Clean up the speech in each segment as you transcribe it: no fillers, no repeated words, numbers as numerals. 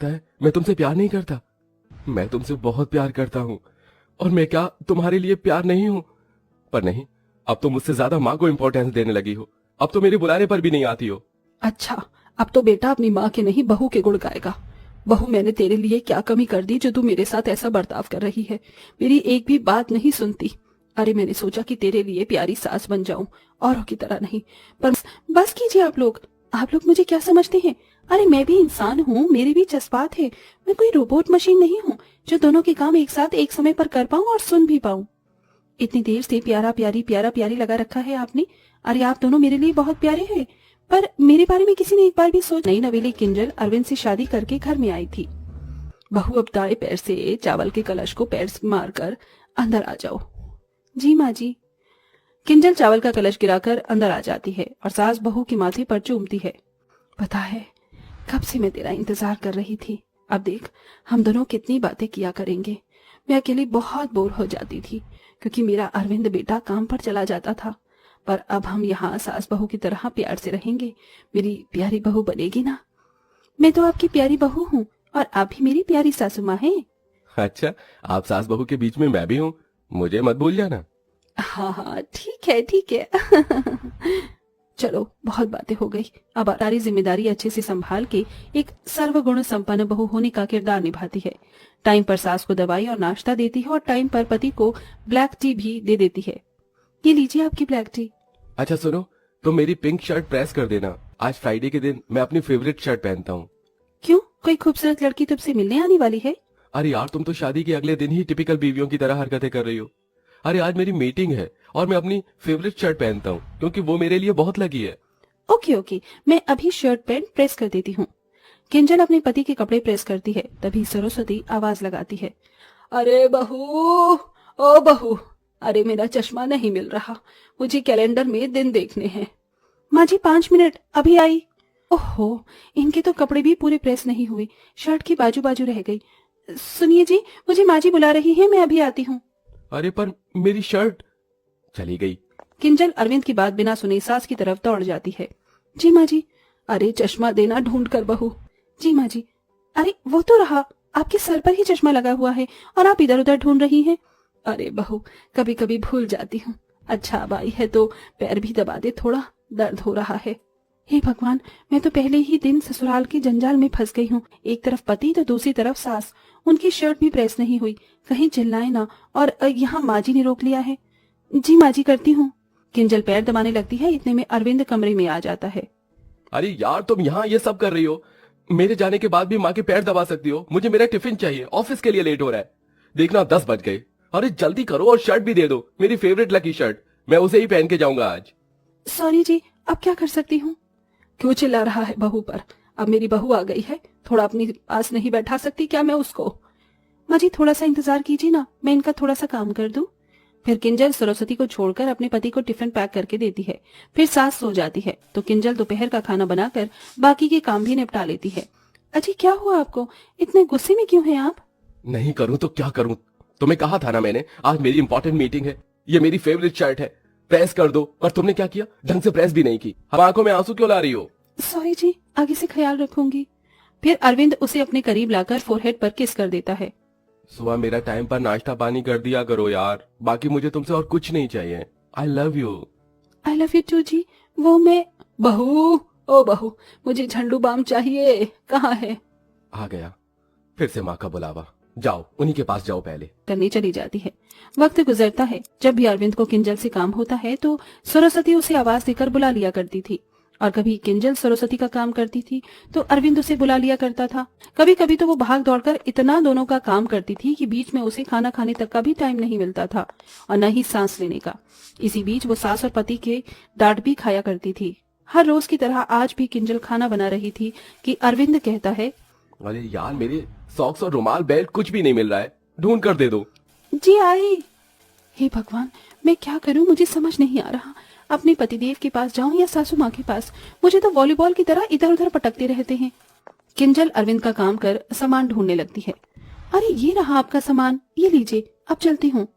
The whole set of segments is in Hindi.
लगता है मैं तुमसे प्यार नहीं करता। मैं तुमसे बहुत प्यार करता हूँ। और मैं क्या तुम्हारे लिए प्यार नहीं हूँ? पर नहीं, अब तो मुझसे ज्यादा माँ को इम्पोर्टेंस देने लगी हो। अब तो मेरे बुलाने पर भी नहीं आती हो। अच्छा, अब तो बेटा अपनी माँ के नहीं बहू के गुण गाएगा। बहू, मैंने तेरे लिए क्या कमी कर दी जो तू मेरे साथ ऐसा बर्ताव कर रही है? मेरी एक भी बात नहीं सुनती। अरे मैंने सोचा कि तेरे लिए प्यारी सास बन जाऊं, औरों की तरह नहीं। पर बस कीजिए आप लोग मुझे क्या समझते हैं? अरे मैं भी इंसान हूँ, मेरे भी जज्बात है। मैं कोई रोबोट मशीन नहीं हूँ जो दोनों के काम एक साथ एक समय पर कर पाऊं और सुन भी पाऊं। इतनी देर से प्यारा प्यारी लगा रखा है आपने। अरे आप दोनों मेरे लिए बहुत प्यारे हैं, पर मेरे बारे में किसी ने एक बार भी सोच नहीं। नवेली किंजल अरविंद से शादी करके घर में आई थी। बहू, अब दाएं पैर से चावल के कलश को पैर से मारकर अंदर आ जाओ। जी माँ जी। किंजल चावल का कलश गिराकर अंदर आ जाती है और सास बहू के माथे पर चूमती है। पता है, कब से मैं तेरा इंतजार कर रही थी। अब देख, हम दोनों कितनी बातें किया करेंगे। मैं अकेली बहुत बोर हो जाती थी क्योंकि मेरा अरविंद बेटा काम पर चला जाता था। पर अब हम यहाँ सास बहू की तरह प्यार से रहेंगे। मेरी प्यारी बहू बनेगी ना? मैं तो आपकी प्यारी बहू हूँ और आप भी मेरी प्यारी सासू माँ हैं। अच्छा, आप सास बहू के बीच में मैं भी हूँ, मुझे मत भूल जाना। हाँ हाँ, ठीक है ठीक है। चलो, बहुत बातें हो गई। अब सारी जिम्मेदारी अच्छे से संभाल के एक सर्वगुण संपन्न बहू होने का किरदार निभाती है। टाइम पर सास को दवाई और नाश्ता देती है और टाइम पर पति को ब्लैक टी भी दे देती है। ये लीजिए आपकी ब्लैक टी। अच्छा सुनो, तुम मेरी पिंक शर्ट प्रेस कर देना। आज फ्राइडे के दिन मैं अपनी फेवरेट शर्ट पहनता हूँ। क्यों, कोई खूबसूरत लड़की तुमसे मिलने आने वाली है? अरे यार, तुम तो शादी के अगले दिन ही टिपिकल बीवियों की तरह हरकतें कर रही हो। अरे आज मेरी मीटिंग है और मैं अपनी फेवरेट शर्ट पहनता हूँ क्योंकि वो मेरे लिए बहुत लगी है। ओके ओके, मैं अभी शर्ट पैंट प्रेस कर देती हूँ। किंजल अपने पति के कपड़े प्रेस करती है, तभी सरस्वती आवाज लगाती है। अरे बहू, ओ बहू, अरे मेरा चश्मा नहीं मिल रहा, मुझे कैलेंडर में दिन देखने हैं। माँ जी 5 मिनट, अभी आई। ओहो, इनके तो कपड़े भी पूरे प्रेस नहीं हुए, शर्ट की बाजू बाजू रह गई। सुनिए जी, मुझे माँ जी बुला रही है, मैं अभी आती हूँ। अरे पर मेरी शर्ट चली गई। किंजल अरविंद की बात बिना सुने सास की तरफ दौड़ जाती है। जी माँ जी। अरे चश्मा देना ढूंढ कर बहू। जी माँ जी। अरे वो तो रहा, आपके सर पर ही चश्मा लगा हुआ है और आप इधर उधर ढूंढ रही हैं। अरे बहू, कभी कभी भूल जाती हूँ। अच्छा, अब आई है तो पैर भी दबा दे, थोड़ा दर्द हो रहा है। हे भगवान, मैं तो पहले ही दिन ससुराल के जंजाल में फंस गई हूँ। एक तरफ पति तो दूसरी तरफ सास। उनकी शर्ट भी प्रेस नहीं हुई, कहीं चिल्लाए ना। और यहाँ माँ जी ने रोक लिया है। जी माँ जी, करती हूँ। किंजल पैर दबाने लगती है, इतने में अरविंद कमरे में आ जाता है। अरे यार, तुम यहाँ ये सब कर रही हो? मेरे जाने के बाद भी माँ के पैर दबा सकती हो? मुझे मेरा टिफिन चाहिए, ऑफिस के लिए लेट हो रहा है। देखना 10 बज गए। अरे जल्दी करो और शर्ट भी दे दो, मेरी फेवरेट लकी शर्ट। मैं उसे ही पहन के जाऊंगा आज। सॉरी जी, अब क्या कर सकती हूँ? क्यों चिल्ला रहा है बहू पर? अब मेरी बहू आ गई है, थोड़ा अपनी पास नहीं बैठा सकती क्या मैं उसको? माँ जी थोड़ा सा इंतजार कीजिए ना, मैं इनका थोड़ा सा काम कर दूं। फिर किंजल सरस्वती को छोड़कर अपने पति को टिफिन पैक करके देती है। फिर सास सो जाती है तो किंजल दोपहर का खाना बनाकर बाकी के काम भी निपटा लेती है। अजी क्या हुआ आपको, इतने गुस्से में क्यों हैं आप? नहीं करूं तो क्या करूं? तुम्हें कहा था ना मैंने, आज मेरी इंपॉर्टेंट मीटिंग है। ये मेरी फेवरेट शर्ट है, प्रेस कर दो। और तुमने क्या किया? ढंग से प्रेस भी नहीं की। अब आंखों में आंसू क्यों ला रही हो? सॉरी जी, आगे से ख्याल रखूंगी। फिर अरविंद उसे अपने करीब लाकर फोरहेड पर किस कर देता है। सुबह मेरा टाइम पर नाश्ता पानी कर दिया करो यार, बाकी मुझे तुमसे और कुछ नहीं चाहिए। I love you. I love you too जी। वो मैं बहू, ओ बहू, मुझे झंडू बाम चाहिए, कहाँ है? आ गया फिर से माँ का बुलावा। जाओ उन्हीं के पास जाओ, पहले करनी चली जाती है। वक्त गुजरता है, जब भी अरविंद को किंजल से काम होता है तो सरस्वती उसे आवाज देकर बुला लिया करती थी, और कभी किंजल सरस्वती का काम करती थी तो अरविंद उसे बुला लिया करता था। कभी कभी तो वो भाग दौड़कर इतना दोनों का काम करती थी कि बीच में उसे खाना खाने तक का भी टाइम नहीं मिलता था और न ही सांस लेने का। इसी बीच वो सास और पति के डांट भी खाया करती थी। हर रोज की तरह आज भी किंजल खाना बना रही थी कि अरविंद कहता है, अरे यार, मेरे सॉक्स और रुमाल बेल्ट कुछ भी नहीं मिल रहा है, ढूंढ कर दे दो। जी आई। हे भगवान, मैं क्या करूं, मुझे समझ नहीं आ रहा। अपने पतिदेव के पास जाऊं या सासू माँ के पास? मुझे तो वॉलीबॉल की तरह इधर उधर पटकते रहते हैं। किंजल अरविंद का काम कर सामान ढूंढने लगती है। अरे ये रहा आपका सामान, ये लीजिए, अब चलती हूँ।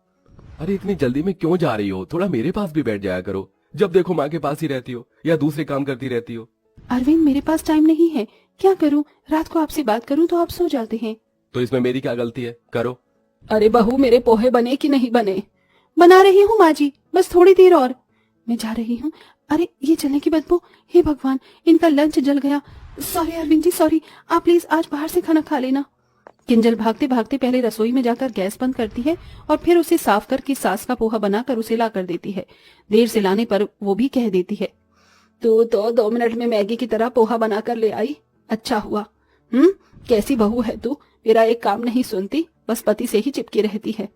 अरे इतनी जल्दी में क्यों जा रही हो? थोड़ा मेरे पास भी बैठ जाया करो। जब देखो माँ के पास ही रहती हो या दूसरे काम करती रहती हो। अरविंद मेरे पास टाइम नहीं है, क्या करूं, रात को आपसे बात करूं तो आप सो जाते हैं। तो इसमें मेरी क्या गलती है, करो। अरे बहू, मेरे पोहे बने कि नहीं बने? बना रही हूँ माँ जी, बस थोड़ी देर और। मैं जा रही हूँ। अरे ये जलने की बदबू, हे भगवान, इनका लंच जल गया। Sorry Arvind ji, sorry. आप प्लीज आज बाहर से खाना खा लेना। किंजल भागते भागते पहले रसोई में जाकर गैस बंद करती है और फिर उसे साफ करके सास का पोहा बनाकर उसे ला कर देती है। देर से लाने पर वो भी कह देती है, तू तो 2 मिनट में मैगी की तरह पोहा बनाकर ले आई। अच्छा हुआ। कैसी बहू है तू, मेरा एक काम नहीं सुनती, बस पति से ही चिपकी रहती है।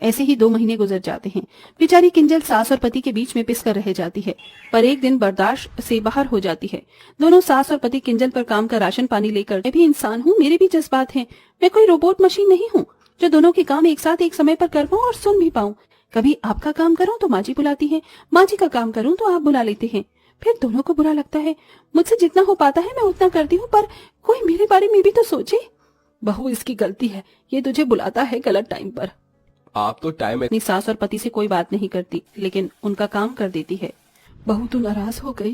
ऐसे ही 2 महीने गुजर जाते हैं। बेचारी किंजल सास और पति के बीच में पिसकर रह जाती है, पर एक दिन बर्दाश्त से बाहर हो जाती है। दोनों सास और पति किंजल पर काम का राशन पानी लेकर, मैं भी इंसान हूँ, मेरे भी जज्बात हैं, मैं कोई रोबोट मशीन नहीं हूँ जो दोनों के काम एक साथ एक समय पर कर पाऊँ और सुन भी पाऊँ। कभी आपका काम करूँ तो माँ जी बुलाती है, माँ जी का काम करूँ तो आप बुला लेते हैं, फिर दोनों को बुरा लगता है। मुझसे जितना हो पाता है मैं उतना करती हूँ, पर कोई मेरे बारे में भी तो सोचे। बहू, इसकी गलती है, ये तुझे बुलाता है गलत टाइम पर। आप तो टाइम अपनी सास और पति से कोई बात नहीं करती, लेकिन उनका काम कर देती है। बहू, तू नाराज हो गई?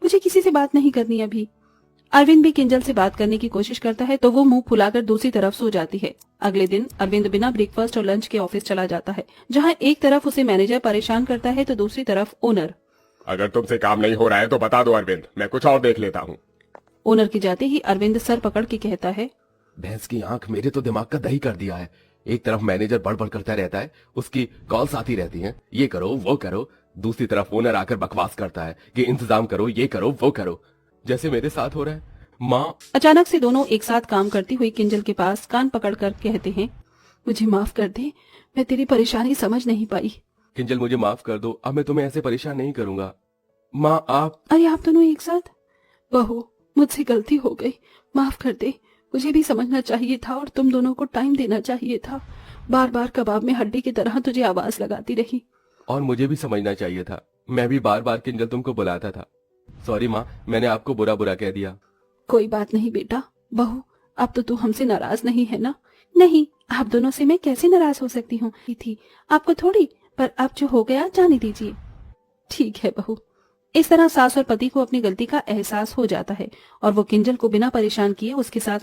मुझे किसी से बात नहीं करनी अभी। अरविंद भी किंजल से बात करने की कोशिश करता है तो वो मुंह फुलाकर दूसरी तरफ सो जाती है। अगले दिन अरविंद बिना ब्रेकफास्ट और लंच के ऑफिस चला जाता है, जहाँ एक तरफ उसे मैनेजर परेशान करता है तो दूसरी तरफ ओनर। अगर तुमसे काम नहीं हो रहा है तो बता दो अरविंद, मैं कुछ और देख लेता हूँ। ओनर के जाते ही अरविंद सर पकड़ के कहता है, भैंस की आंख मेरे तो दिमाग का दही कर दिया है। एक तरफ मैनेजर बड़बड़ करता रहता है, उसकी कॉल्स आती रहती हैं, ये करो वो करो। दूसरी तरफ ओनर आकर बकवास करता है कि इंतजाम करो, ये करो वो करो, जैसे मेरे साथ हो रहा है। माँ। अचानक से दोनों एक साथ काम करती हुई किंजल के पास कान पकड़कर कहते हैं, मुझे माफ कर दे, मैं तेरी परेशानी समझ नहीं पाई। किंजल, मुझे माफ कर दो, अब मैं तुम्हें ऐसे परेशान नहीं करूंगा। माँ आप। अरे आप दोनों एक साथ? बहू, मुझसे गलती हो गई, माफ कर दे। मुझे भी समझना चाहिए था और तुम दोनों को टाइम देना चाहिए था। बार बार कबाब में हड्डी की तरह तुझे आवाज लगाती रही। और मुझे भी समझना चाहिए था, मैं भी बार बार किंजल तुमको बुलाता था। सॉरी माँ, मैंने आपको बुरा बुरा कह दिया। कोई बात नहीं बेटा। बहू, अब तो तू हमसे नाराज नहीं है ना? नहीं, आप दोनों से मैं कैसे नाराज हो सकती हूँ? थी आपको थोड़ी, पर अब जो हो गया जाने दीजिए। ठीक है बहू। इस तरह सास और पति को अपनी गलती का एहसास हो जाता है और वो किंजल को बिना परेशान किए उसके साथ